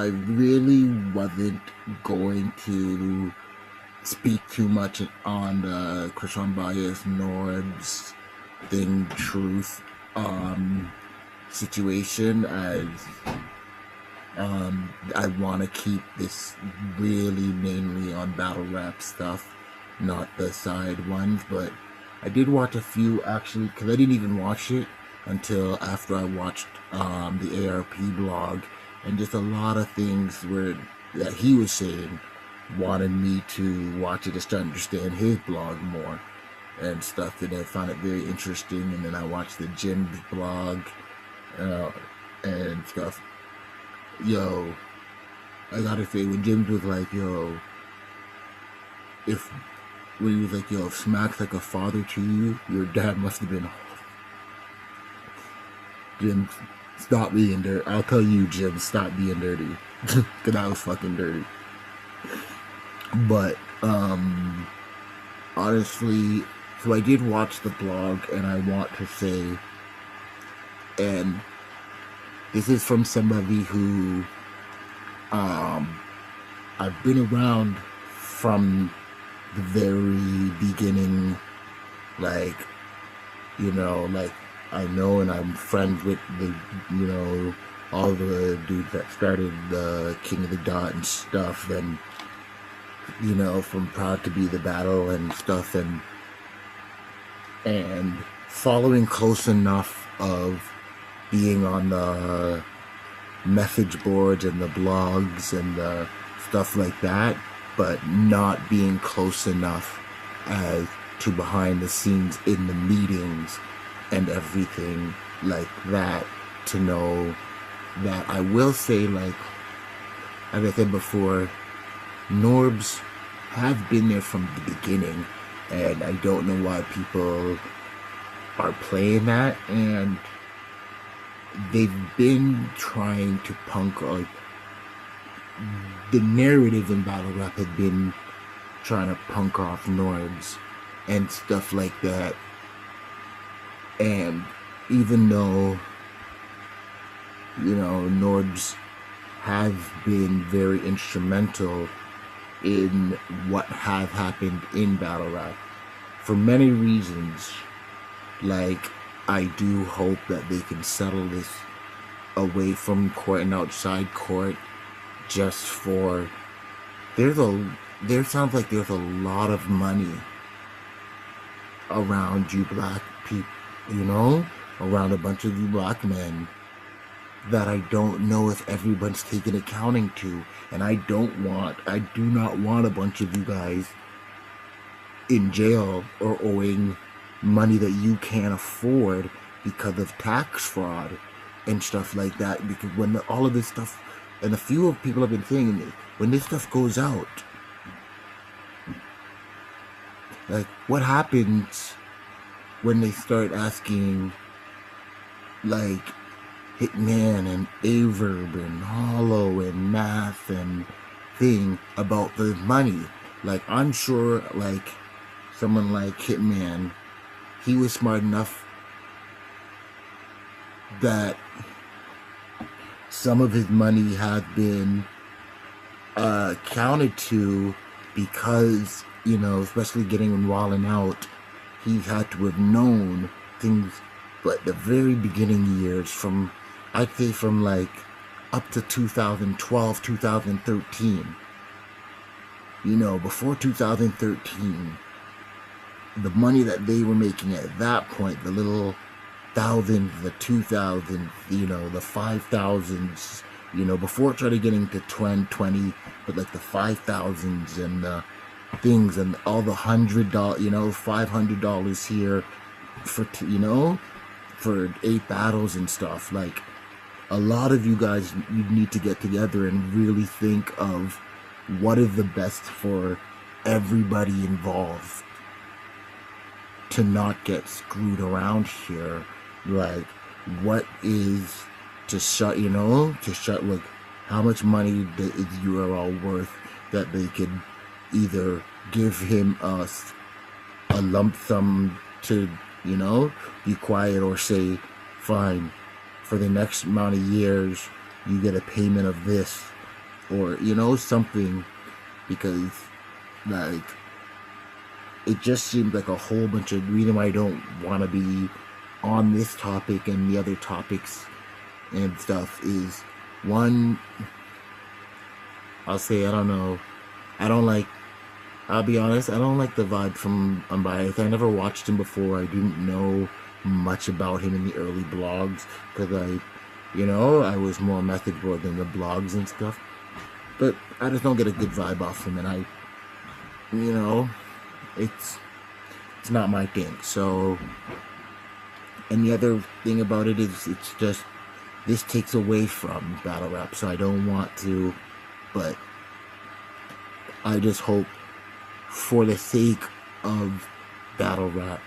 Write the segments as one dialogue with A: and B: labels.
A: I really wasn't going to speak too much on the Unbias Norbes thing truth situation, as I want to keep this really mainly on BattleRap stuff, not the side ones. But I did watch a few actually, because I didn't even watch it until after I watched the ARP blog, and just a lot of things that he was saying wanted me to watch it just to understand his blog more and stuff, and I found it very interesting. And then I watched the Jim's blog and stuff. Yo, I gotta say, when Jim's was like, yo, when he was like, yo, if Smack's like a father to you, your dad must have been. Jim, stop being dirty. I'll tell you, Jim, stop being dirty. Because I was fucking dirty. But, honestly, so I did watch the blog, and I want to say, and this is from somebody who, I've been around from the very beginning, like, I know, and I'm friends with all the dudes that started the King of the Dot and stuff, and, from Proud to Be the Battle and stuff, and following close enough of being on the message boards and the blogs and the stuff like that, but not being close enough as to behind the scenes in the meetings and everything like that to know that. I will say, like, as I said before, Norbes have been there from the beginning, and I don't know why people are playing that, and they've been trying to punk, like, the narrative in BattleRap had been trying to punk off Norbes and stuff like that. And even though, Norbes have been very instrumental in what have happened in BattleRap for many reasons, like, I do hope that they can settle this away from court and outside court, just for, there sounds like there's a lot of money around you black people, around a bunch of you black men, that I don't know if everyone's taking accounting to. And I do not want a bunch of you guys in jail or owing money that you can't afford because of tax fraud and stuff like that. Because when all of this stuff, and a few of people have been saying, when this stuff goes out, like, what happens when they start asking, like, Hitman and Averb and Hollow and Math and thing about the money? Like, I'm sure, like, someone like Hitman, he was smart enough that some of his money had been counted to, because, especially getting and walling out, he had to have known things. But the very beginning years, I'd say from like up to 2012, 2013, before 2013, the money that they were making at that point, the little thousands, the 2,000, the 5,000s, before it started getting to 20, but like the 5,000s and the things and all the $100, $500 here for 8 battles and stuff. Like, a lot of you guys, you need to get together and really think of what is the best for everybody involved to not get screwed around here. Like, what is to shut, like, how much money is URL worth that they could either give him a lump sum to, be quiet, or say, fine, for the next amount of years, you get a payment of this, or something, because like it just seems like a whole bunch of reason why I don't want to be on this topic and the other topics and stuff is, one, I'll say, I don't know, I'll be honest, I don't like the vibe from Unbias. I never watched him before. I didn't know much about him in the early blogs, because I was more message board than the blogs and stuff. But I just don't get a good vibe off him, and it's not my thing. So, and the other thing about it is, it's just, this takes away from BattleRap, so I don't want to, but I just hope, for the sake of BattleRap,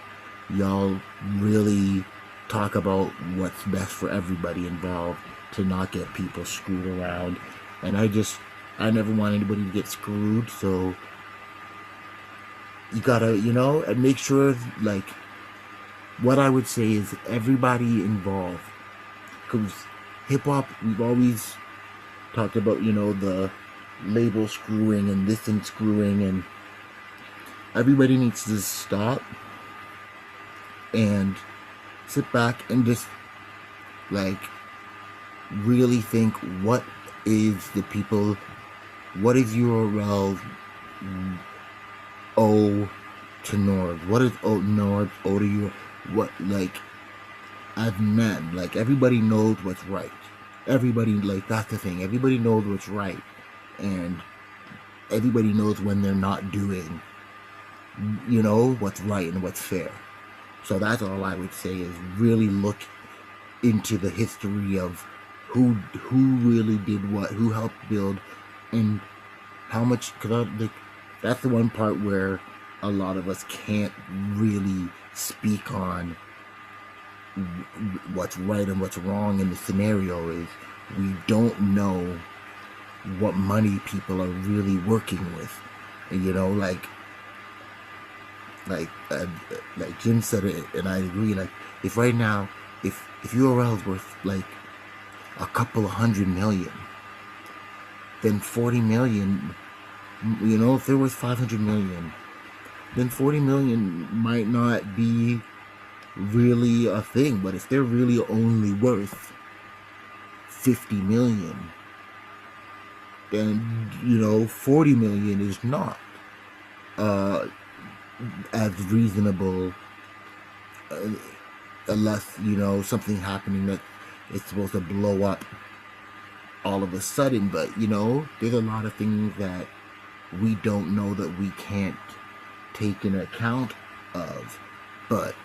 A: y'all really talk about what's best for everybody involved, to not get people screwed around. And I never want anybody to get screwed, so you gotta, and make sure, like, what I would say is everybody involved, because hip-hop, we've always talked about, the label screwing and this and screwing, and everybody needs to stop and sit back and just, like, really think, what is URL owe to Norbes? What is Norbes owe to you? What, like, as men, like, everybody knows what's right. Everybody, like, that's the thing. Everybody knows what's right. And everybody knows when they're not doing, what's right and what's fair. So that's all I would say, is really look into the history of who really did what, who helped build, and how much, because that's the one part where a lot of us can't really speak on what's right and what's wrong in the scenario, is we don't know what money people are really working with. And, like Jim said it, and I agree, like, if right now, if URL is worth like a couple of $100 million, then 40 million, if there was 500 million, then 40 million might not be really a thing. But if they're really only worth 50 million, then 40 million is not as reasonable, unless something happening that it's supposed to blow up all of a sudden. But there's a lot of things that we don't know, that we can't take into account of. But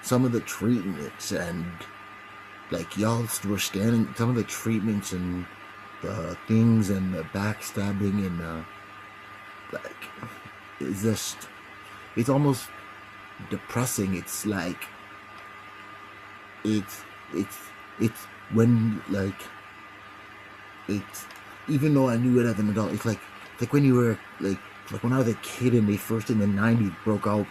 A: some of the treatments, and like, y'all were standing, some of the treatments and the things and the backstabbing and like, it's almost depressing. It's like, it's when, like, it's, even though I knew it as an adult, it's like when you were like when I was a kid and they first in the 90s broke out,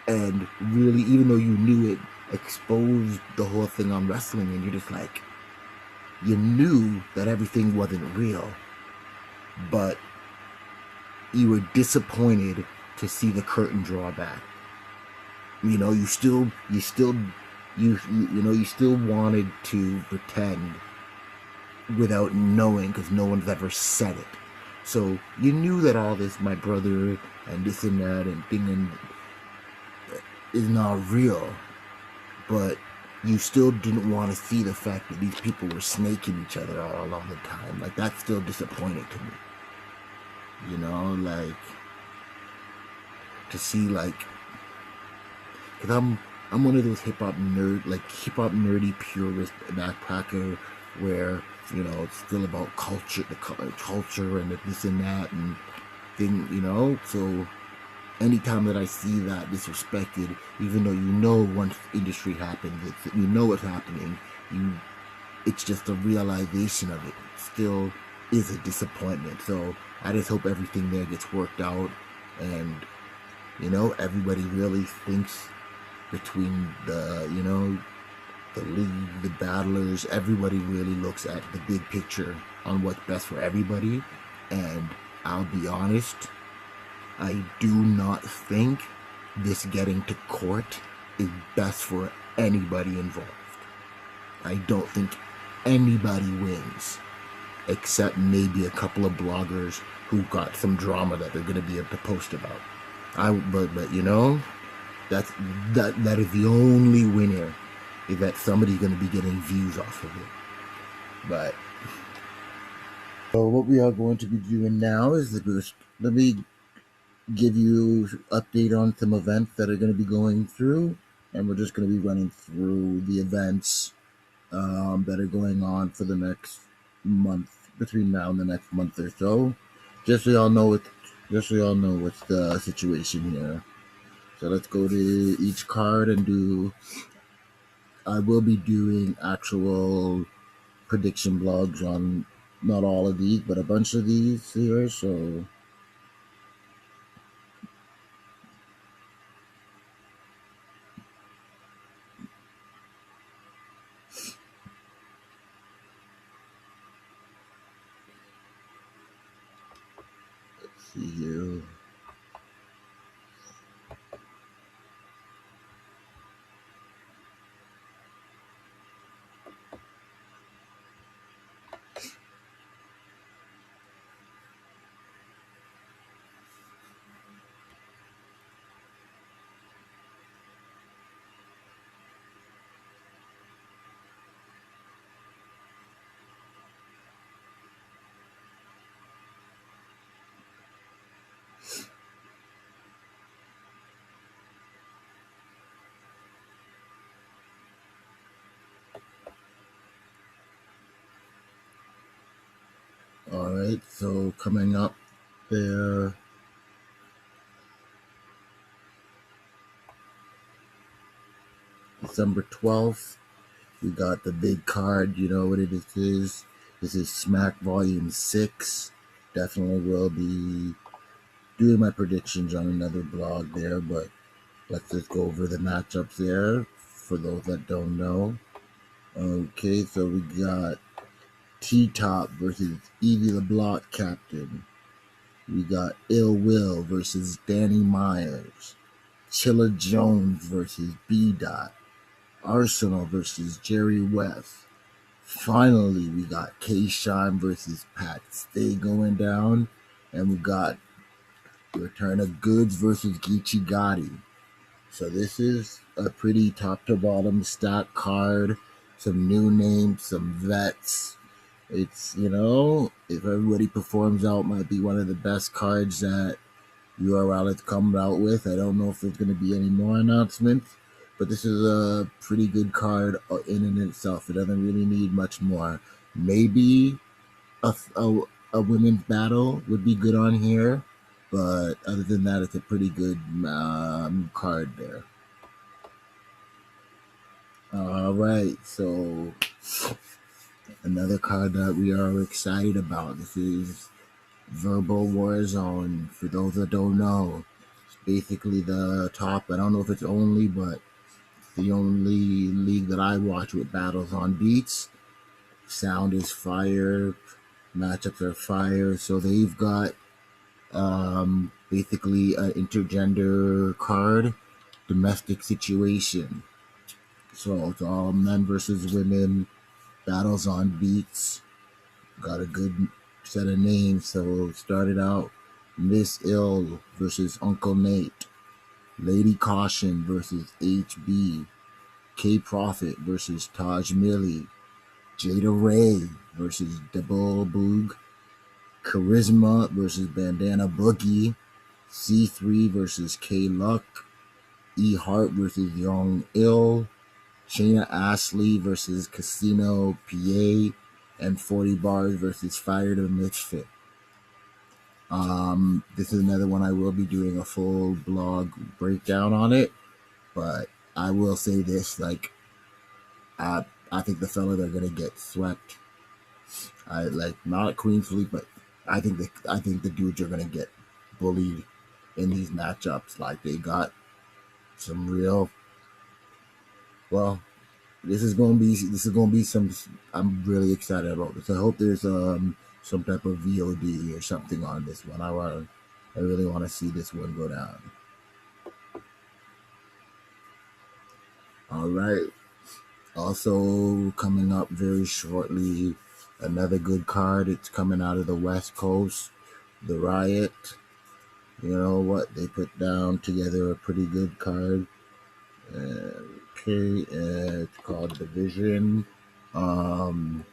A: and really, even though you knew it exposed the whole thing on wrestling, and you're just like, you knew that everything wasn't real, but you were disappointed to see the curtain draw back. You still wanted to pretend without knowing, because no one's ever said it. So you knew that all this, my brother and this and that and thing, and is not real, but you still didn't want to see the fact that these people were snaking each other all along the time. Like, that's still disappointing to me. Like, to see, like, because I'm one of those hip-hop nerdy purist backpacker, where, it's still about culture, the culture and this and that and thing, so anytime that I see that disrespected, even though once industry happens, it's happening, it's just a realization of it. It still is a disappointment. So I just hope everything there gets worked out, and everybody really thinks between the the league, the battlers, everybody really looks at the big picture on what's best for everybody. And I'll be honest, I do not think this getting to court is best for anybody involved. I don't think anybody wins, except maybe a couple of bloggers who got some drama that they're going to be able to post about. But you know, that is the only winner, is that somebody's going to be getting views off of it. But so what we are going to be doing now is let me give you an update on some events that are going to be going through, and we're just going to be running through the events that are going on for the next month, between now and the next month or so, just so y'all know what's the situation here. So let's go to each card and I will be doing actual prediction blogs on not all of these, but a bunch of these here. So let's see here. All right, so coming up there, December 12th, we got the big card. You know what it is. This is Smack Volume 6. Definitely will be doing my predictions on another blog there, but let's just go over the matchups there for those that don't know. Okay, so we got T-Top versus Evie LeBlanc Captain. We got Ill Will versus Danny Myers. Chilla Jones versus B-Dot. Arsenal versus Jerry West. Finally, we got K-Shine versus Pat Stay going down. And we got Return of Goods versus Geechee Gotti. So this is a pretty top to bottom stat card. Some new names, some vets. It's, you know, if everybody performs out, might be one of the best cards that URL has come out with. I don't know if there's going to be any more announcements, but this is a pretty good card in and itself. It doesn't really need much more. Maybe a women's battle would be good on here, but other than that, it's a pretty good card there. All right, so another card that we are excited about. This is Verbal Warzone. For those that don't know, it's basically the top. I don't know if it's only, but the only league that I watch with battles on beats. Sound is fire, matchups are fire. So they've got basically an intergender card, domestic situation. So it's all men versus women, battles on beats. Got a good set of names. So it started out Miss Ill versus Uncle Nate, Lady Caution versus HB, K Prophet versus Taj Millie, Jada Ray versus Double Boog, Charisma versus Bandana Boogie, C3 versus K Luck, E Hart versus Young Ill, Shayna Ashley versus Casino PA, and 40 Bars versus Fire the Misfit. This is another one I will be doing a full blog breakdown on it, but I will say this, like, I think the fella they're gonna get swept. I like not Queen Fleet, but I think the dudes are gonna get bullied in these matchups. Like they got some real, well, this is gonna be some. I'm really excited about this. I hope there's some type of VOD or something on this one. I really want to see this one go down. All right. Also coming up very shortly, another good card. It's coming out of the West Coast, the Riot. You know what? They put down together a pretty good card. Okay, it's called Division. Um,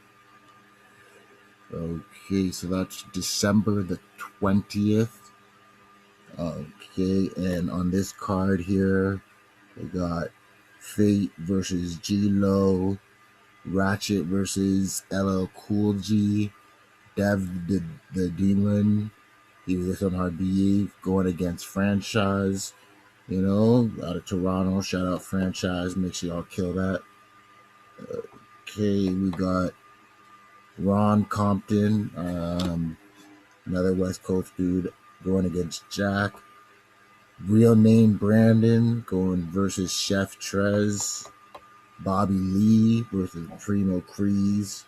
A: okay, so that's December the 20th. Okay, and on this card here, we got Fate versus G-Lo, Ratchet versus LL Cool G, Dev the Demon. He was on RBE going against Franchise. You know, out of Toronto. Shout out Franchise. Make sure y'all kill that. Okay, we got Ron Compton, another West Coast dude, going against Jack. Real name Brandon going versus Chef Trez. Bobby Lee versus Primo Crees.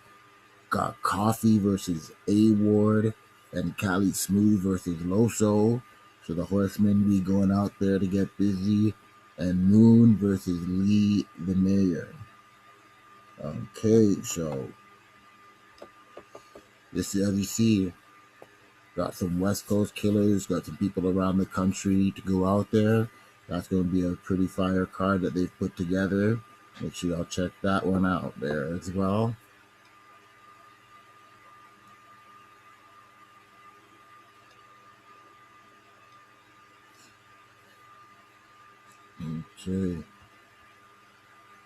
A: Got Coffee versus A Ward. And Cali Smooth versus Loso. So the Horsemen be going out there to get busy. And Moon versus Lee the Mayor. Okay, so this is, as you see, got some West Coast killers, got some people around the country to go out there. That's going to be a pretty fire card that they've put together. Make sure y'all check that one out there as well. Okay.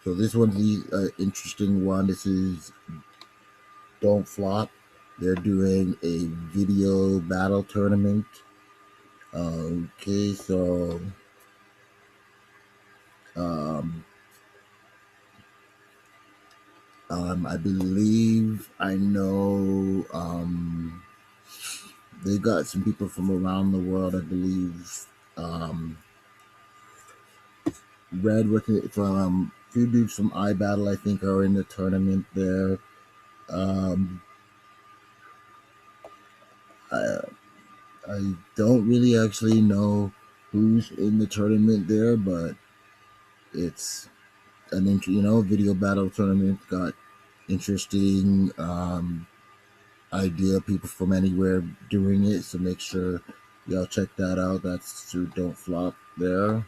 A: So this one's the interesting one. This is Don't Flop. They're doing a video battle tournament. Okay, so I believe I know they got some people from around the world. I believe Red with it from few dudes from iBattle, I think, are in the tournament there. I, I don't really actually know who's in the tournament there, but it's an video battle tournament. Got interesting idea, people from anywhere doing it, so make sure y'all check that out. That's through Don't Flop there.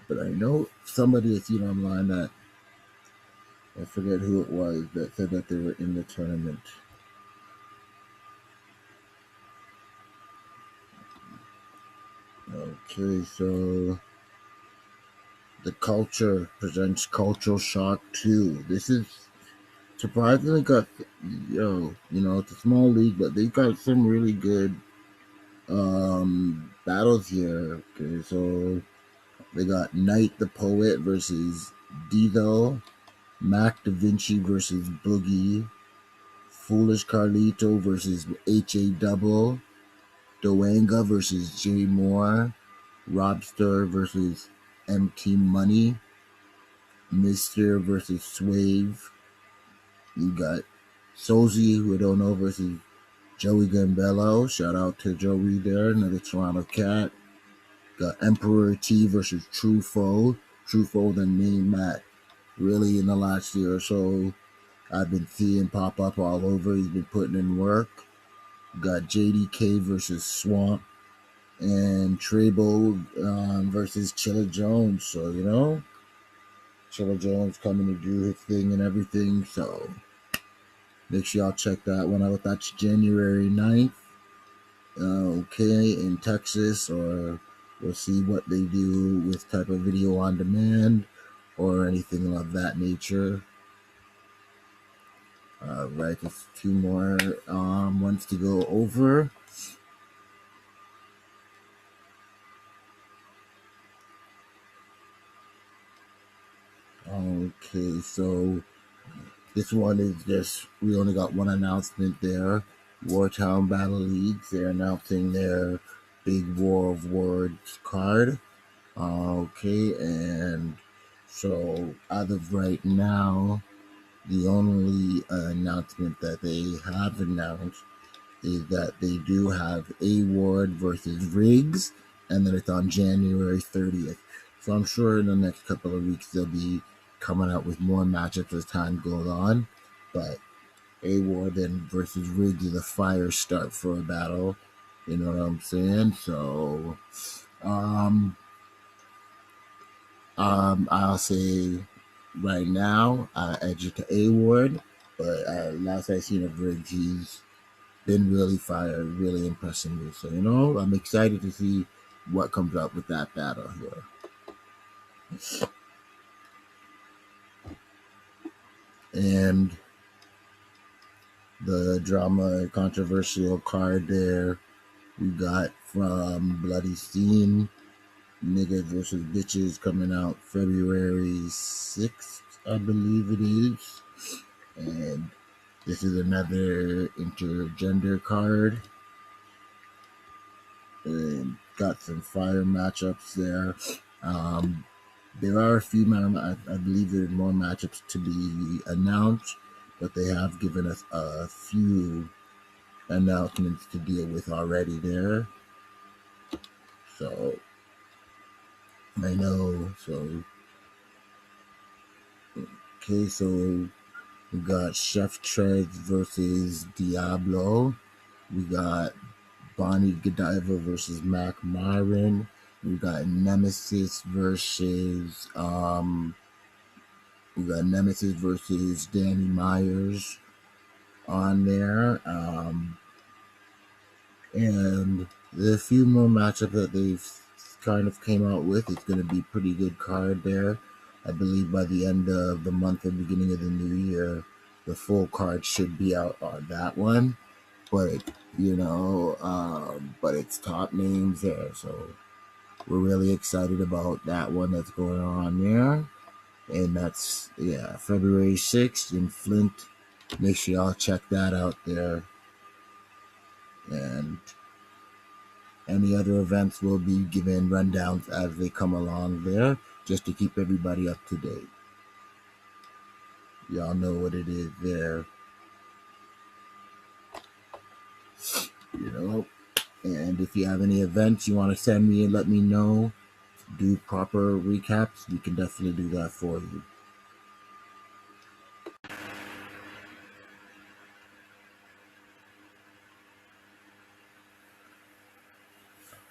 A: But I know somebody has seen online that I forget who it was that said that they were in the tournament. Okay, so the Culture presents Cultural Shock 2. This is surprisingly got, it's a small league, but they got some really good battles here. Okay, so they got Knight the Poet versus Dido, Mac Da Vinci versus Boogie, Foolish Carlito versus HA Double, Doanga versus J Moore, Robster versus MT Money, Mister versus Swave. You got Sozi, who I don't know, versus Joey Gambello. Shout out to Joey there, another Toronto cat. Got Emperor T versus True Foe. True Foe, the name that really in the last year or so I've been seeing pop up all over. He's been putting in work. Got JDK versus Swamp. And Trebo versus Chilla Jones. So, Chilla Jones coming to do his thing and everything. So, make sure y'all check that one out. That's January 9th. Okay, in Texas, or we'll see what they do with type of video on demand or anything of that nature. Right, just two more ones to go over. Okay, so this one is just, we only got one announcement there. Wartown Battle Leagues, they're announcing their big War of Words card. Okay, and so as of right now, the only announcement that they have announced is that they do have A Ward versus Riggs, and then it's on January 30th. So I'm sure in the next couple of weeks they'll be coming out with more matchups as time goes on. But A Ward then versus Riggs is a fire start for a battle. You know what I'm saying? So um, I'll say right now I edge it to A Ward, but last I seen of Riggs, he's been really fire, really impressing me. So, I'm excited to see what comes up with that battle here. And the drama controversial card there we got from Bloody Scene, Niggas versus Bitches, coming out February 6th, I believe it is. And this is another intergender card. And got some fire matchups there. There are a few, I believe there's more matchups to be announced, but they have given us a few announcements to deal with already there. So, I know, so, okay, so we got Chef Treads versus Diablo. We got Bonnie Godiva versus Mac Myron. We got Nemesis versus Danny Myers on there. And there's a few more matchups that they've kind of came out with. It's going to be a pretty good card there. I believe by the end of the month and beginning of the new year, the full card should be out on that one. But, but it's top names there. So we're really excited about that one that's going on there. And that's, February 6th in Flint. Make sure y'all check that out there. And any other events will be given rundowns as they come along there, just to keep everybody up to date. Y'all know what it is there. And if you have any events you want to send me and let me know, do proper recaps, we can definitely do that for you.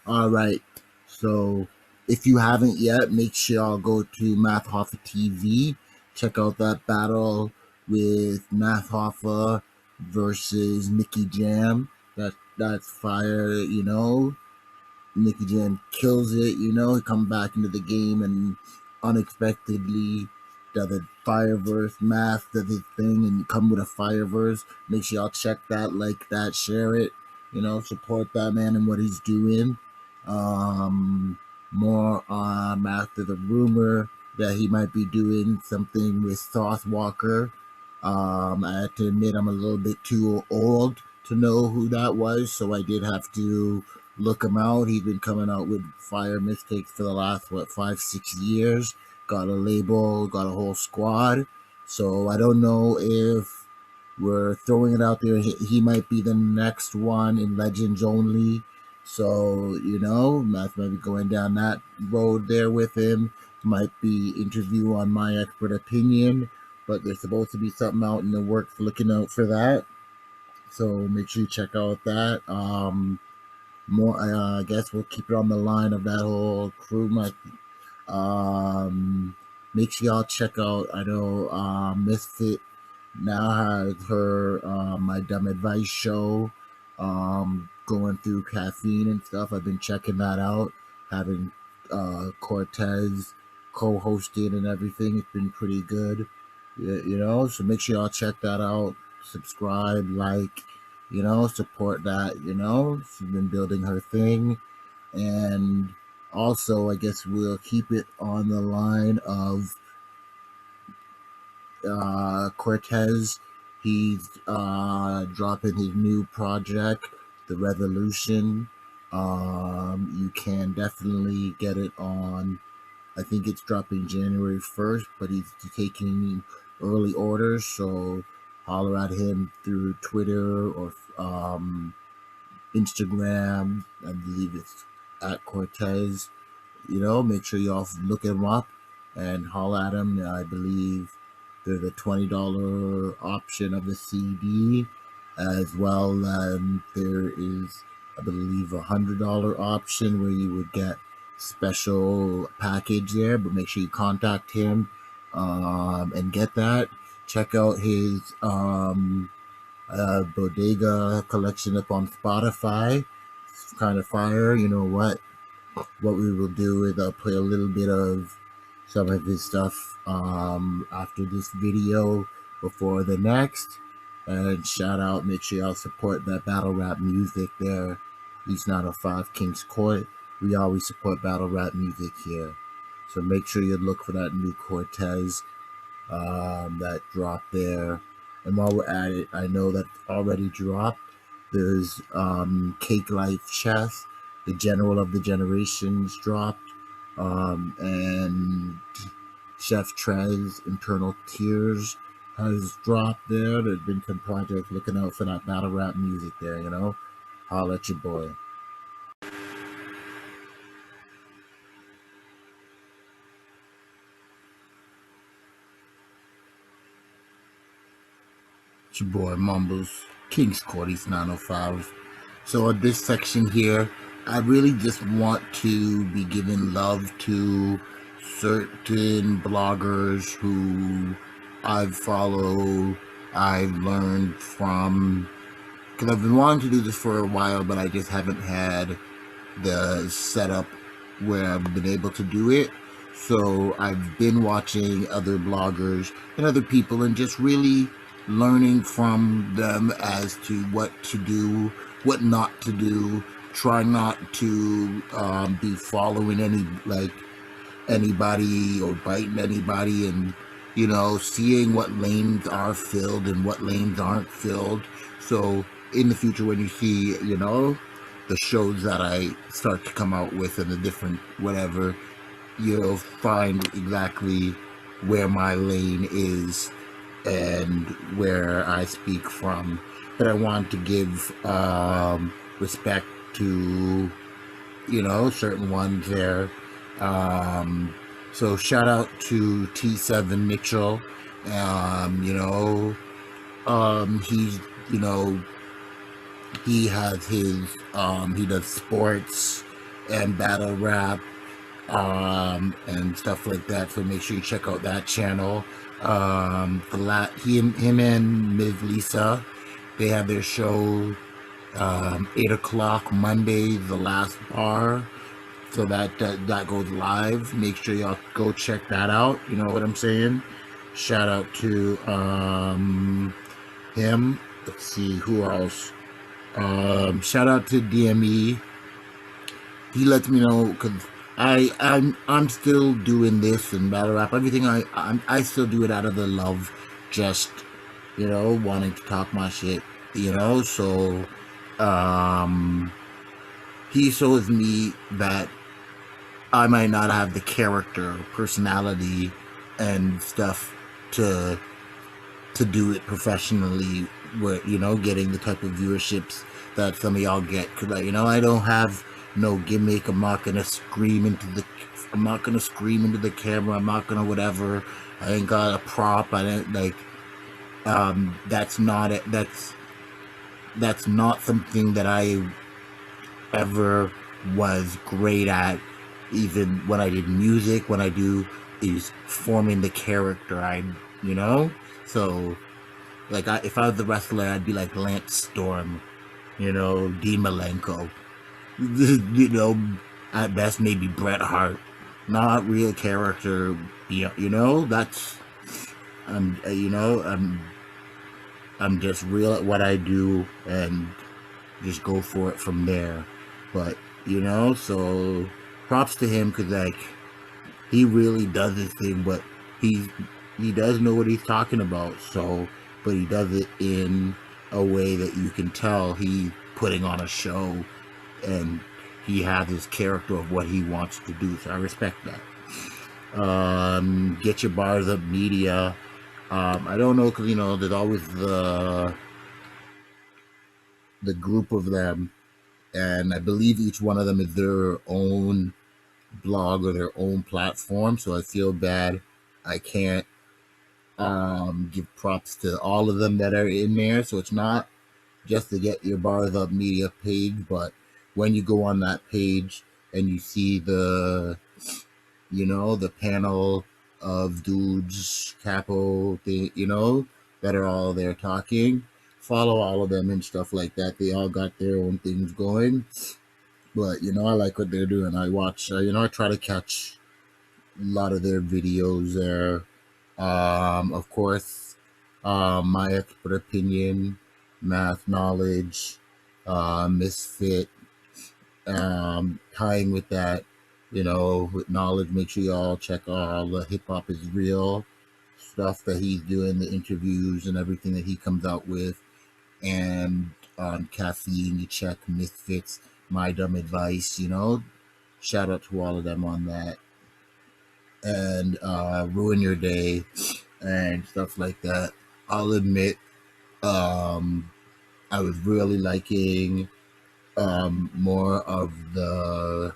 A: All right. So if you haven't yet, make sure y'all go to Math Hoffa TV. Check out that battle with Math Hoffa versus Nicky Jam. That's fire, Nicky Jam kills it, he come back into the game and unexpectedly does a fireverse. Math does his thing and come with a fireverse. Make sure y'all check that, like that, share it, support that man and what he's doing. More after the rumor that he might be doing something with Sauce Walker. I have to admit I'm a little bit too old to know who that was, so I did have to look him out. He's been coming out with fire mistakes for the last 5-6 years. Got a label, got a whole squad. So I don't know if we're throwing it out there. He might be the next one in Legends only. So, Matt might be going down that road there with him. Might be interview on My Expert Opinion, but there's supposed to be something out in the works, looking out for that. So make sure you check out that. More, I guess we'll keep it on the line of that whole crew. Make sure y'all check out. I know Misfit now has her My Dumb Advice show, going through caffeine and stuff. I've been checking that out, having Cortez co-hosted and everything. It's been pretty good, so make sure y'all check that out, subscribe, like, support that. She's been building her thing. And also, I guess we'll keep it on the line of Cortez. He's dropping his new project, The Revolution. You can definitely get it on, I think it's dropping January 1st, but he's taking early orders, so holler at him through Twitter or Instagram. I believe it's at Cortez. Make sure y'all look him up and holler at him. I believe there's a $20 option of the CD, as well as there is, I believe, $100 option where you would get special package there. But make sure you contact him and get that. Check out his bodega collection up on Spotify. It's kind of fire. You know what we will do is I'll play a little bit of some of his stuff after this video before the next. And shout out, make sure y'all support that battle rap music there. East 905 Kings Court. We always support battle rap music here. So make sure you look for that new Cortez that dropped there. And while we're at it, I know that already dropped. There's Cake Life Chess, the General of the Generations dropped, and Chef Trez, Internal Tears has dropped there. There's been some projects looking out for that battle rap music there, Holla at your boy. It's your boy Mumbles, King's Court, East 905. So in this section here, I really just want to be giving love to certain bloggers who I follow, I've learned from, because I've been wanting to do this for a while, but I just haven't had the setup where I've been able to do it. So I've been watching other bloggers and other people and just really learning from them as to what to do, what not to do. Try not to be following anybody or biting anybody, and seeing what lanes are filled and what lanes aren't filled. So in the future, when you see the shows that I start to come out with and the different whatever, you'll find exactly where my lane is and where I speak from. But I want to give respect to certain ones there. So shout out to T7 Mitchell. He's he has his he does sports and battle rap and stuff like that. So make sure you check out that channel. Him and Ms. Lisa, they have their show 8 o'clock Monday, the last bar. So that goes live. Make sure y'all go check that out. You know what I'm saying? Shout out to him. Let's see who else. Shout out to DME. He lets me know, because I'm still doing this and battle rap. Everything I still do it out of the love, just wanting to talk my shit. So he shows me that I might not have the character, personality, and stuff to do it professionally, where getting the type of viewerships that some of y'all get. Because I don't have no gimmick. I'm not gonna scream into the camera. I'm not gonna whatever. I ain't got a prop. I didn't that's not it. That's not something that I ever was great at. Even when I did music, when I do is forming the character. So if I was the wrestler, I'd be like Lance Storm, Dean Malenko, at best maybe Bret Hart. Not real character, that's I'm just real at what I do and just go for it from there. But so props to him, because he really does his thing, but he does know what he's talking about. So, but he does it in a way that you can tell he's putting on a show, and he has his character of what he wants to do. So I respect that. Get your bars up media. I don't know, because there's always the group of them, and I believe each one of them is their own blog or their own platform. So I feel bad I can't give props to all of them that are in there. So it's not just to get your bars up media page, but when you go on that page and you see the panel of dudes, capo, that are all there talking, follow all of them and stuff like that. They all got their own things going, but I like what they're doing. I watch, I try to catch a lot of their videos there. Of course, my expert opinion, math knowledge, misfit, tying with that, with knowledge. Make sure y'all check all the hip hop is real stuff that he's doing, the interviews and everything that he comes out with. And on caffeine, you check misfits, my dumb advice. Shout out to all of them on that. And ruin your day and stuff like that. I'll admit, I was really liking more of the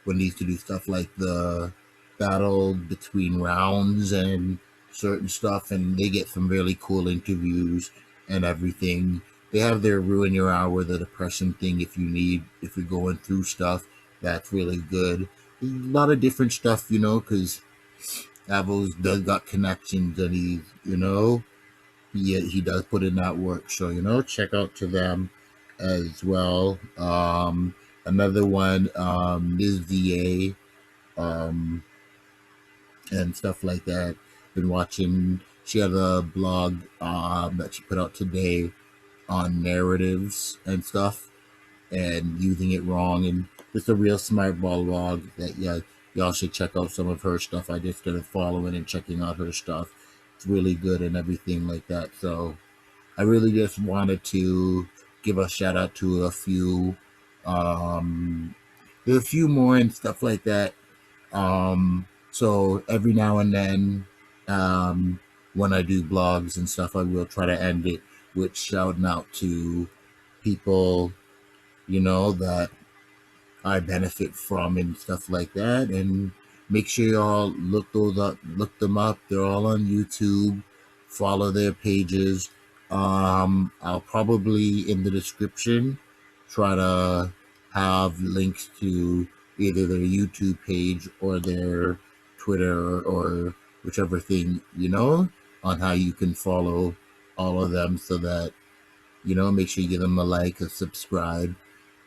A: when they used to do stuff like the battle between rounds and certain stuff, and they get some really cool interviews and everything. They have their ruin your hour, the depression thing, if you're going through stuff. That's really good. A lot of different stuff, because Avos does got connections, and he does put in that work. So check out to them as well. Another one, Ms. VA, and stuff like that. Been watching. She had a blog that she put out today on narratives and stuff, and using it wrong. And it's a real smart ball blog that y'all should check out some of her stuff. I just started following and checking out her stuff. It's really good and everything like that. So I really just wanted to give a shout out to a few. There's a few more and stuff like that. So every now and then, when I do blogs and stuff, I will try to end it with shouting out to people, that I benefit from and stuff like that. And make sure y'all look them up. They're all on YouTube. Follow their pages. I'll probably in the description try to have links to either their YouTube page or their Twitter or whichever thing, on how you can follow all of them, so that, make sure you give them a like, a subscribe,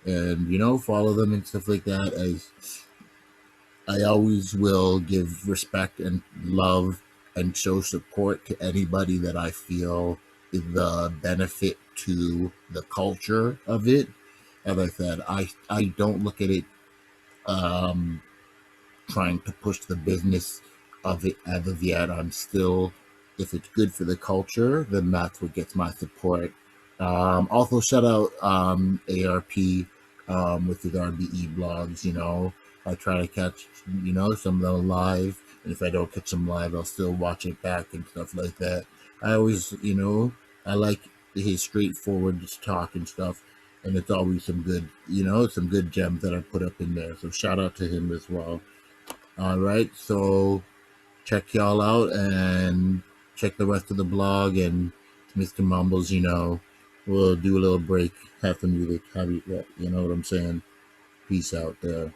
A: and, follow them and stuff like that. As I always will give respect and love and show support to anybody that I feel is the benefit to the culture of it. As I said, I don't look at it trying to push the business of it as of yet. I'm still, if it's good for the culture, then that's what gets my support. Also, shout out ARP with his RBE blogs. I try to catch, some of them live. And if I don't catch them live, I'll still watch it back and stuff like that. I always, I like his straightforward talk and stuff. And it's always some good gems that I put up in there. So shout out to him as well. All right. So check y'all out and check the rest of the blog. And Mr. Mumbles, we'll do a little break, have some music, you know what I'm saying? Peace out there.